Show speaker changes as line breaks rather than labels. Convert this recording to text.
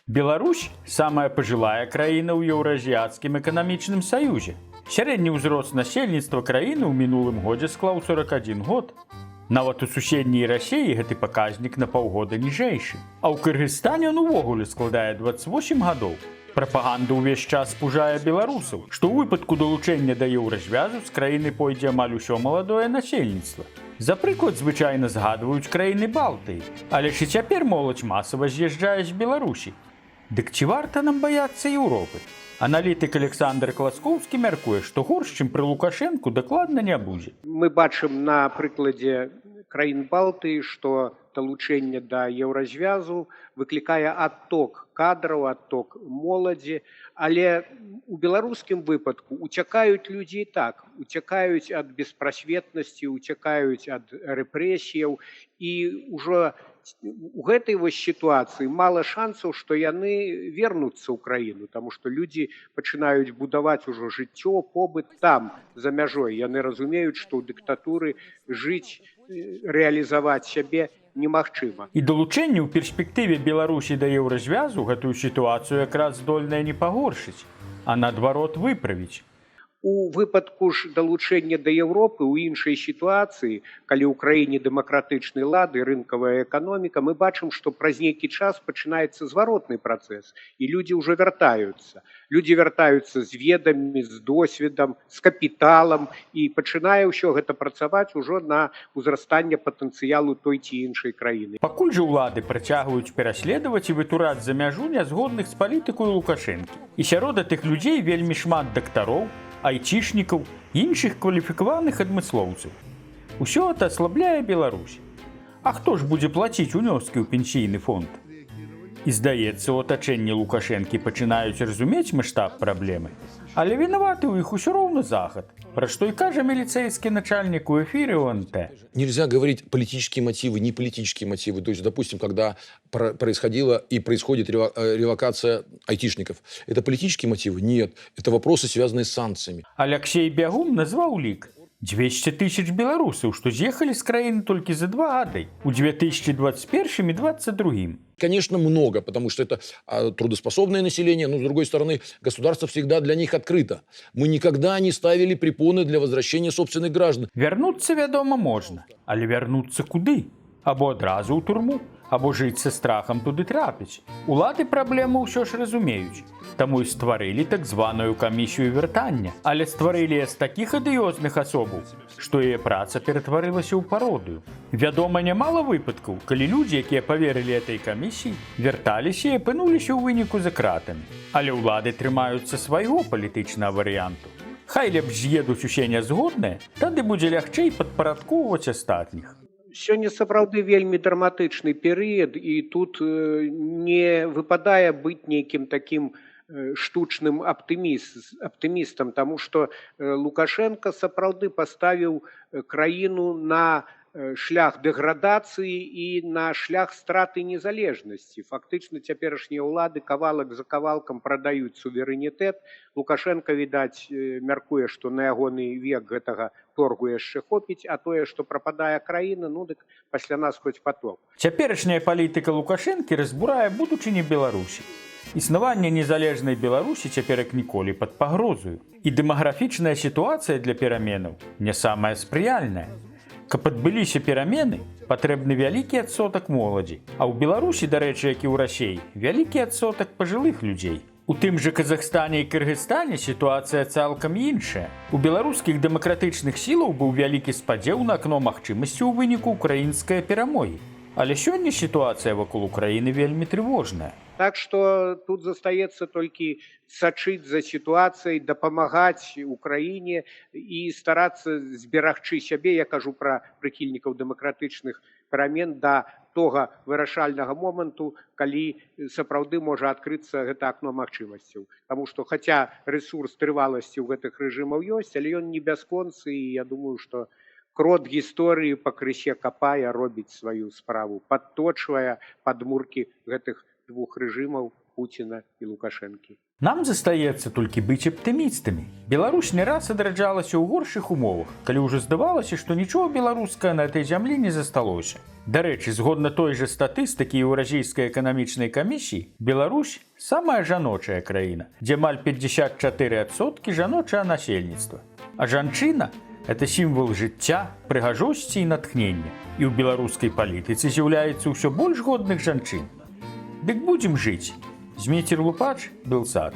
Беларусь самая пажылая краіна ў Еўразіяцкім эканамічным саюзе. Сярэдні ўзрост насельніцтва краіны ў мінулым годзе склаў 41 год. Нават у суседняй Расіі гэты паказнік на паўгода ніжэйшы. А ў Кыргызстане ён увогуле складае 28 гадоў. Прапаганда ўвесь час пужае беларусаў, што ў выпадку далучэння да еўразвязу з краіны пойдзе амаль усё маладое насельніцтва. За прыклад звычайна згадваюць краіны Балтыі, але ж і цяпер моладзь масава з'язджае з Беларусі. Дык ці варта нам баяцца Еўропы? Аналітык Александр Класкоўскі мяркуе, што горш, чым пры Лукашэнку, дакладна не будзе.
Мы бачым на прыкладзе краін Балтыі, што далучэнне да еўразвязу выклікае адток кадраў, адток моладзі, але у беларускім выпадку уцякаюць людзі так, уцякаюць ад беспрасветнасці, уцякаюць ад рэпрэсіяў, і ўжо у гэтай вось сітуацыі мала шансаў, што яны вернуцца ў краіну, таму што людзі пачынаюць будаваць ужо жыццё, побыт там, за мяжой. Яны разумеюць, што ў дыктатуры жыць, рэалізаваць сябе немагчыма.
І далучэнне ў перспектыве Беларусі да еўразвязу гэтую сітуацыю якраз здольнае не пагоршыць, а наадварот выправіць.
У выпадку ж далучэння да Еўропы ў іншай сітуацыі, калі ў краіне дэмакратычны лад і рынкавая эканоміка, мы бачым, што праз нейкі час пачынаецца зваротны працэс, і людзі ўжо вяртаюцца. Людзі вяртаюцца з ведамі, з досведам, з капіталам, і пачынае ўсё гэта працаваць ужо на ўзрастанне патэнцыялу той ці іншай краіны.
Пакуль жа ўлады працягваюць пераследаваць і вытураць за мяжу нязгодных з палітыкай Лукашэнкі. І сярод тых людзей вельмі шмат дактароў, айцішнікаў і іншых кваліфікаваных адмыслоўцаў. Усё это аслабляе Беларусь. А хто ж будзе плаціць унёскі ў пенсійны фонд? І здаецца, у атачэнні Лукашэнкі пачынаюць разумець маштаб праблемы, але вінаваты ў іх усё роўна Захад, пра што і кажа міліцейскі начальнік у эфире ОНТ.
Нельзя говорить политические мотивы, не политические мотивы. То есть, допустим, когда происходила и происходит релокация айтишников, это политические мотивы? Нет. Это вопросы, связанные с санкциями.
Алексей Бягун назваў лік. 200 тысяч беларусаў, што з'ехалі з краіны толькі за 2 гады, у 2021 и 2022.
Конечно, много, потому что это трудоспособное население, но, с другой стороны, государство всегда для них открыто. Мы никогда не ставили препоны для возвращения собственных граждан.
Вярнуцца, вядома, можна, але вярнуцца куды? Або адразу ў турму, або жыць са страхам туды трапіць. Улады праблему ўсё ж разумеюць, таму і стварылі так званую камісію вяртання. Але стварылі з такіх адыёзных асобаў, што яе праца ператварылася ў пародыю. Вядома, нямала выпадкаў, калі людзі, якія паверылі этой камісіі, вярталіся і апынуліся ў выніку за кратамі. Але ўлады трымаюцца свайго палітычнага варыянту. Хай лепш з'едуць усе нязгодныя, тады будзе лягчэй падпарадкоўваць астатніх.
Сёння сапраўды вельмі драматычны перыяд, і тут не выпадае быць нейкім такім штучным аптымістам, таму што Лукашенко сапраўды паставіў краіну на шлях дэградацыі і на шлях страты незалежнасці. Фактычна цяперашнія ўлады кавалак за кавалкам прадаюць суверэнітэт. Лукашенко, відаць, мяркуе, што на ягоны век гэтага торгу яшчэ хопіць, а тое, што прападае краіна, ну дык пасля нас хоць потоп.
Цяперашняя палітыка Лукашэнкі разбурае будучыню Беларусі. Існаванне незалежнай Беларусі цяпер як ніколі пад пагрозаю. І дэмаграфічная сітуацыя для пераменаў не самая спрыяльная. Каб адбыліся перамены, патрэбны вялікі адсотак моладзі, а ў Беларусі, дарэчы, як і ў Расіі, вялікі адсотак пажылых людзей. У тым жа Казахстане і Кыргызстане сітуацыя цалкам іншая. У беларускіх дэмакратычных сілаў быў вялікі спадзеў на акно магчымасці ў выніку украінскай перамогі. Але сёння сітуацыя вакол Украіны вельмі трывожная.
Так што тут застаецца толькі сачыць за сітуацыяй, дапамагаць Украіне і старацца зберагчы сябе, я кажу пра прыхільнікаў дэмакратычных перамен, да тога вырашальнага моманту, калі сапраўды можа адкрыцца гэта акно магчымасцяў. Таму што хаця рэсурс трываласці ў гэтых рэжымаў ёсць, але ён не бясконцы, і я думаю, што крот гісторыі пакрысе капае, робіць сваю справу, падточвае падмуркі гэтых двух рэжымаў Путина и Лукашенко.
Нам застаецца толькі быць аптымістамі. Беларусь не раз адраджалася ў горшых умовах, калі ўжо здавалася, што нічога беларускага на этой зямлі не засталося. Дарэчы, згодна той жа статыстыкі Еўразійскай эканамічнай камісіі, Беларусь – самая жаночая краіна, дзе амаль 54% жаночае насельніцтва. А жанчына – это сімвал жыцця, прыгажосці і натхнення. І ў беларускай палітыцы з'яўляецца ўсё больш годных жанчын. Дык будзем жыць. Зміцер Лупач, Белсат.